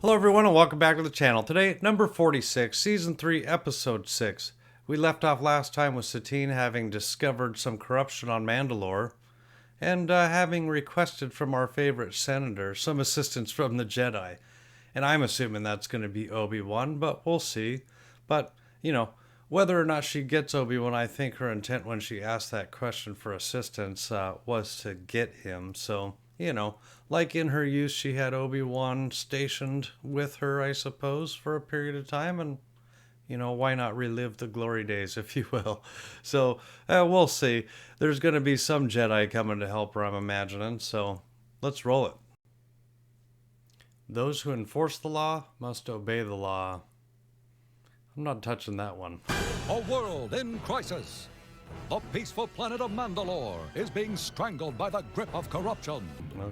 Hello everyone and welcome back to the channel. Today, number 46, Season 3, Episode 6. We left off last time with Satine having discovered some corruption on Mandalore and having requested from our favorite senator some assistance from the Jedi. And I'm assuming that's going to be Obi-Wan, but we'll see. But, you know, whether or not she gets Obi-Wan, I think her intent when she asked that question for assistance was to get him. So, you know, like in her youth, she had Obi-Wan stationed with her, I suppose, for a period of time. And, you know, why not relive the glory days, if you will? So, we'll see. There's going to be some Jedi coming to help her, I'm imagining. So, let's roll it. Those who enforce the law must obey the law. I'm not touching that one. A world in crisis. The peaceful planet of Mandalore is being strangled by the grip of corruption.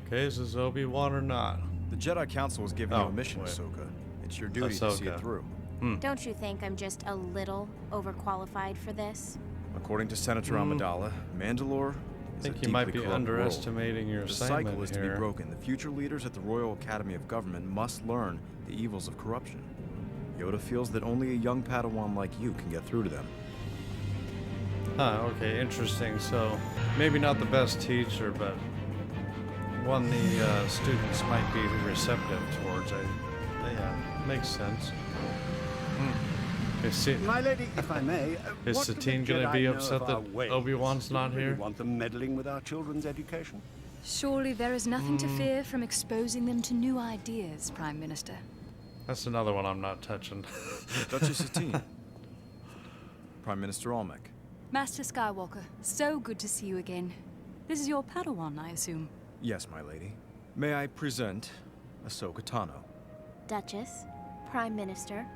Okay, is this Obi-Wan or not? The Jedi Council was giving you a mission, Ahsoka. It's your duty to see it through. Don't you think I'm just a little overqualified for this? According to Senator Amidala, Mandalore I is think a you might deeply be corrupt underestimating world. your The assignment cycle is to here. be broken. The future leaders at the Royal Academy of Government must learn the evils of corruption. Yoda feels that only a young Padawan like you can get through to them. Huh, okay, interesting. So, maybe not the best teacher, but one the students might be receptive towards. Yeah, makes sense. My lady, if I may, Is what do the Satine going to Jedi be know upset of our that ways? Obi-Wan's not Do you here? really want them meddling with our children's education? Surely there is nothing to fear from exposing them to new ideas, Prime Minister. That's another one I'm not touching. Duchess Satine. Prime Minister Almec. Master Skywalker, so good to see you again. This is your Padawan, I assume. Yes, my lady. May I present Ahsoka Tano? Duchess, Prime Minister.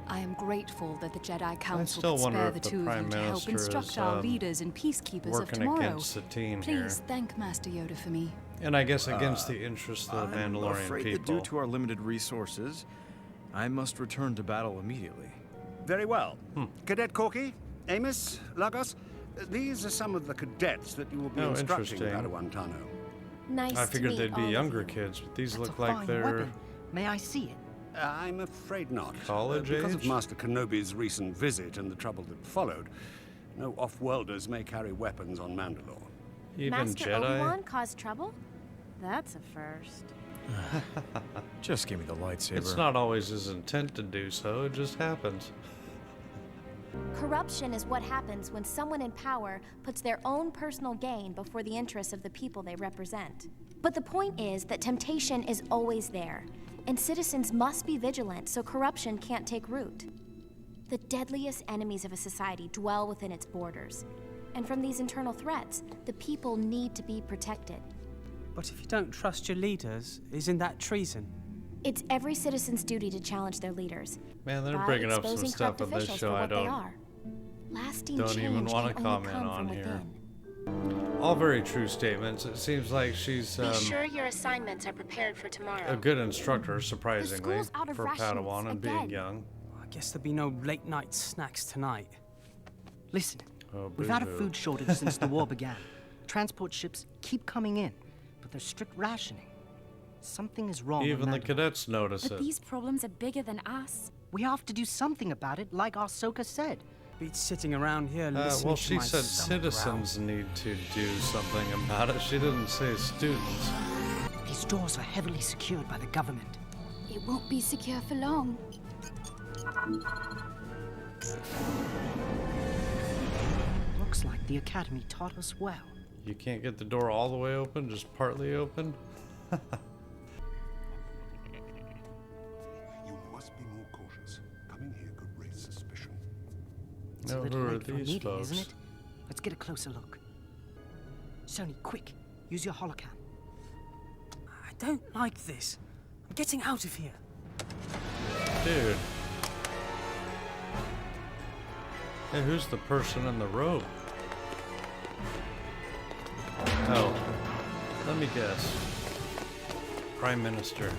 I am grateful that the Jedi Council still could wonder spare if the the two of Prime you to help Minister instruct is, our leaders and peacekeepers of working tomorrow. against Satine here. Please thank Master Yoda for me. And I guess against the interests of the I'm Mandalorian afraid that people. due to our limited resources, I must return to battle immediately. Very well. Cadet Corky, Amos, Lagos, these are some of the cadets that you will be instructing, interesting. Padawan Tano. Nice I to figured meet they'd be all of younger you. kids, but these That's look a like fine they're weapon. May I see it? I'm afraid not. College Because age? of Master Kenobi's recent visit and the trouble that followed, no off-worlders may carry weapons on Mandalore. even Master Jedi. Obi-Wan caused trouble? That's a first. Just give me the lightsaber. It's not always his intent to do so, it just happens. Corruption is what happens when someone in power puts their own personal gain before the interests of the people they represent. But the point is that temptation is always there, and citizens must be vigilant so corruption can't take root. The deadliest enemies of a society dwell within its borders, and from these internal threats, the people need to be protected. But if you don't trust your leaders, isn't that treason? It's every citizen's duty to challenge their leaders. Man, they're by bringing up some exposing stuff corrupt on this officials show for I what they don't are. Lasting even change wanna can only comment come on from here. within. All very true statements. It seems like she's Be sure your assignments are prepared for tomorrow. a good instructor, surprisingly, school's out of for rations Padawan and being again. young. I guess there'll be no late night snacks tonight. Listen, Oh, we've had a boo-hoo. food shortage since the war began. Transport ships keep coming in, but there's strict rationing. Something is wrong. Even on the Mandalore. cadets notice But it. these problems are bigger than us. We have to do something about it, like Ahsoka said. Beat sitting around here listening Well, to she my said stomach growl. citizens need to do something about it. She didn't say students. These doors are heavily secured by the government. It won't be secure for long. Looks like the Academy taught us well. You can't get the door all the way open, just partly open? You must be more cautious. Coming here could raise suspicion. It's No, a little who are late for a these meeting, folks? isn't it? Let's get a closer look. Sony, quick, use your holocam. I don't like this. I'm getting out of here. Dude. Hey, who's the person in the robe? Oh. Let me guess. Prime Minister.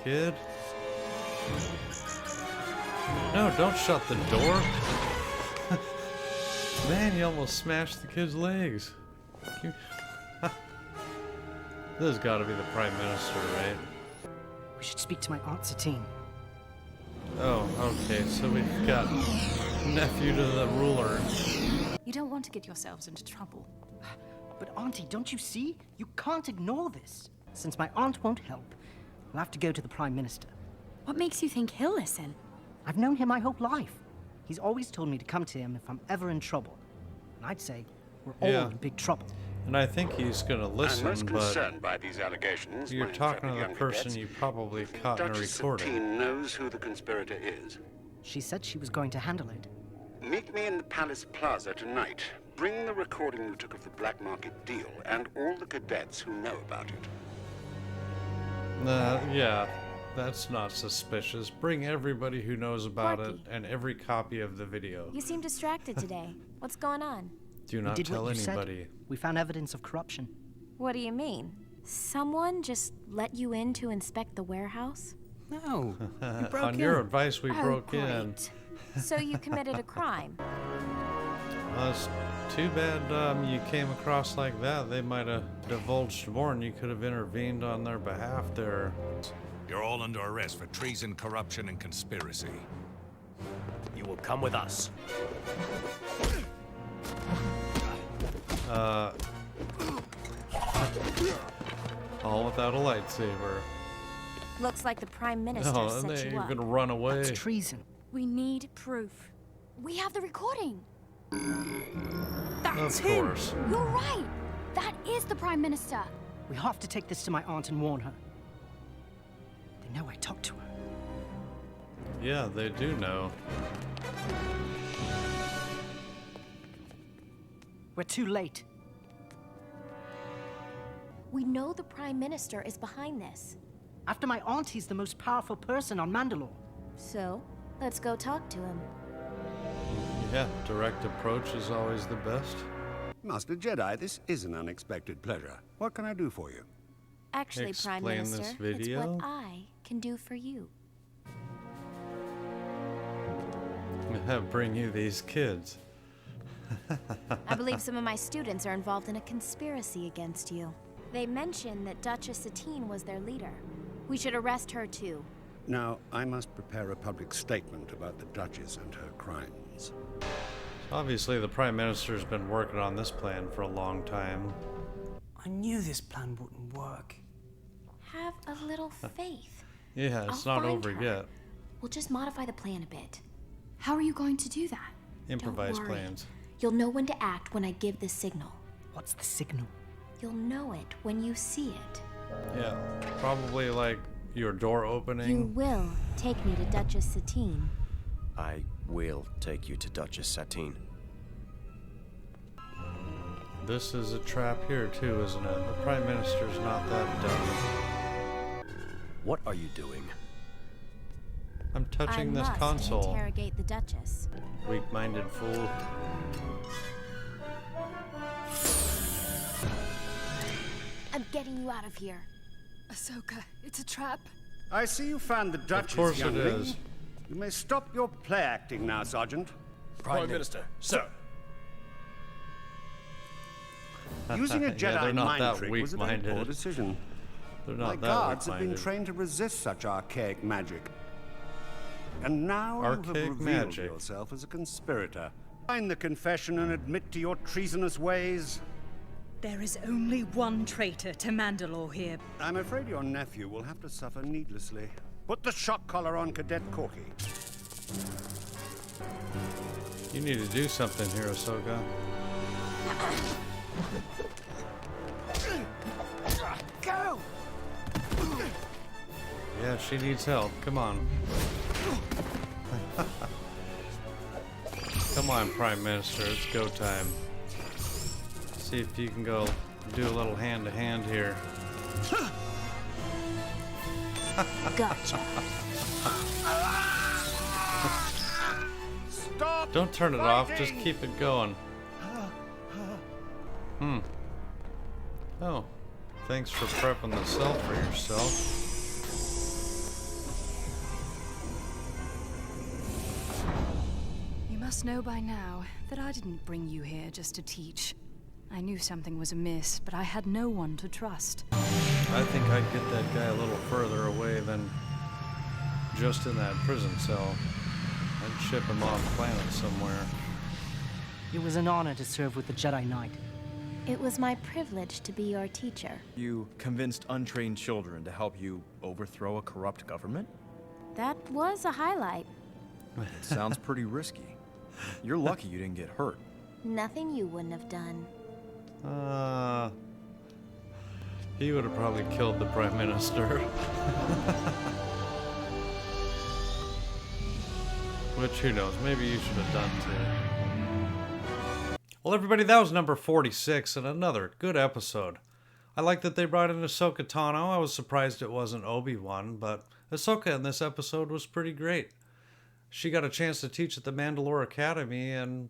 Kid? No, don't shut the door. Man, you almost smashed the kid's legs. You- This has got to be the Prime Minister, right? We should speak to my Aunt Satine. Oh, okay, so we've got nephew to the ruler. You don't want to get yourselves into trouble. But Auntie, don't you see? You can't ignore this. Since my aunt won't help, we'll have to go to the Prime Minister. What makes you think he'll listen? I've known him my whole life. He's always told me to come to him if I'm ever in trouble. And I'd say we're all in big trouble. And I think he's gonna listen, I'm most but concerned by these allegations. you're my talking to intrepid the young person cadets. you probably caught in a Duchess recording. Satine knows who the conspirator is. She said she was going to handle it. Meet me in the Palace Plaza tonight. Bring the recording you took of the black market deal and all the cadets who know about it. Yeah, that's not suspicious. Bring everybody who knows about it Porky. and every copy of the video. You seem distracted today. What's going on? Do We not did tell what you anybody. said. We found evidence of corruption. What do you mean? Someone just let you in to inspect the warehouse? No. We broke On in. your advice, we Oh, broke in. great. So you committed a crime. Well, it's too bad you came across like that. They might have divulged more and you could have intervened on their behalf there. You're all under arrest for treason, corruption, and conspiracy. You will come with us. All without a lightsaber. Looks like the Prime Minister Oh, and set you they're up. gonna run away. It's treason. We need proof. We have the recording. That's Of him! course. You're right. That is the Prime Minister. We have to take this to my aunt and warn her. They know I talked to her. Yeah, they do know. We're too late. We know the Prime Minister is behind this. After my aunt, he's the most powerful person on Mandalore. So, let's go talk to him. Yeah, direct approach is always the best. Master Jedi, this is an unexpected pleasure. What can I do for you? Actually, Prime Explain Minister, this it's video? what I can do for you. Bring you these kids. I believe some of my students are involved in a conspiracy against you. They mentioned that Duchess Satine was their leader. We should arrest her too. Now, I must prepare a public statement about the Duchess and her crimes. Obviously, the Prime Minister's been working on this plan for a long time. I knew this plan wouldn't work. Have a little faith. Yeah, it's I'll not find over her. yet. We'll just modify the plan a bit. How are you going to do that? Improvise Don't worry. plans. You'll know when to act when I give the signal. What's the signal? You'll know it when you see it. Yeah, probably like your door You opening. will take me to Duchess Satine. I will take you to Duchess Satine. This is a trap here too, isn't it? The Prime Minister's not that dumb. What are you doing? I'm touching I this must console. interrogate the Duchess. Weak-minded fool. I'm getting you out of here. Ahsoka, it's a trap. I see you found the Duchess, Of course it youngling. is. You may stop your play acting now, Sergeant. Prime Minister, sir. Using a Yeah, Jedi they're not mind that trick was a very weak-minded. poor decision. They're My not that guards have been weak-minded. trained to resist such archaic magic. And now you Archaic have revealed magic. yourself as a conspirator. Sign the confession and admit to your treasonous ways. There is only one traitor to Mandalore here. I'm afraid your nephew will have to suffer needlessly. Put the shock collar on Cadet Corky. You need to do something here, Ahsoka. Go! Yeah, she needs help. Come on. Come on, Prime Minister. It's go time. See if you can go do a little hand-to-hand here. Gotcha. Stop! Don't turn it off. Just fighting! keep it going. Oh. Thanks for prepping the cell for yourself. You must know by now that I didn't bring you here just to teach. I knew something was amiss, but I had no one to trust. I think I'd get that guy a little further away than just in that prison cell. I'd ship him off planet somewhere. It was an honor to serve with the Jedi Knight. It was my privilege to be your teacher. You convinced untrained children to help you overthrow a corrupt government? That was a highlight. It sounds pretty risky. You're lucky you didn't get hurt. Nothing you wouldn't have done. He would have probably killed the Prime Minister. Which, who knows, maybe you should have done too. Well, everybody, that was number 46 and another good episode. I like that they brought in Ahsoka Tano. I was surprised it wasn't Obi-Wan, but Ahsoka in this episode was pretty great. She got a chance to teach at the Mandalore Academy, and,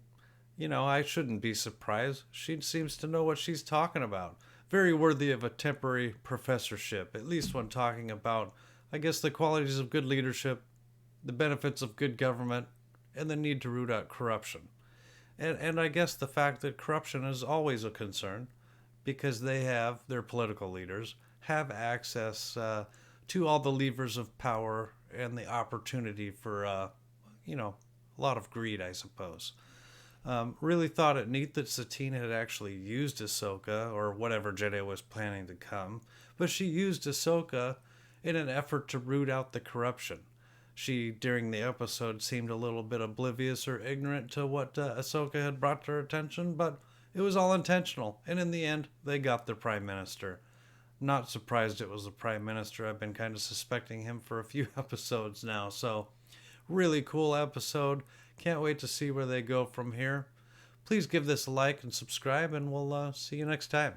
you know, I shouldn't be surprised. She seems to know what she's talking about. Very worthy of a temporary professorship, at least when talking about, I guess, the qualities of good leadership, the benefits of good government, and the need to root out corruption. And I guess the fact that corruption is always a concern, because their political leaders, have access to all the levers of power and the opportunity for, a lot of greed, I suppose. Really thought it neat that Satine had actually used Ahsoka, or whatever Jedi was planning to come, but she used Ahsoka in an effort to root out the corruption. She, during the episode, seemed a little bit oblivious or ignorant to what Ahsoka had brought to her attention, but it was all intentional, and in the end, they got the Prime Minister. Not surprised it was the Prime Minister. I've been kind of suspecting him for a few episodes now, so really cool episode. Can't wait to see where they go from here. Please give this a like and subscribe, and we'll see you next time.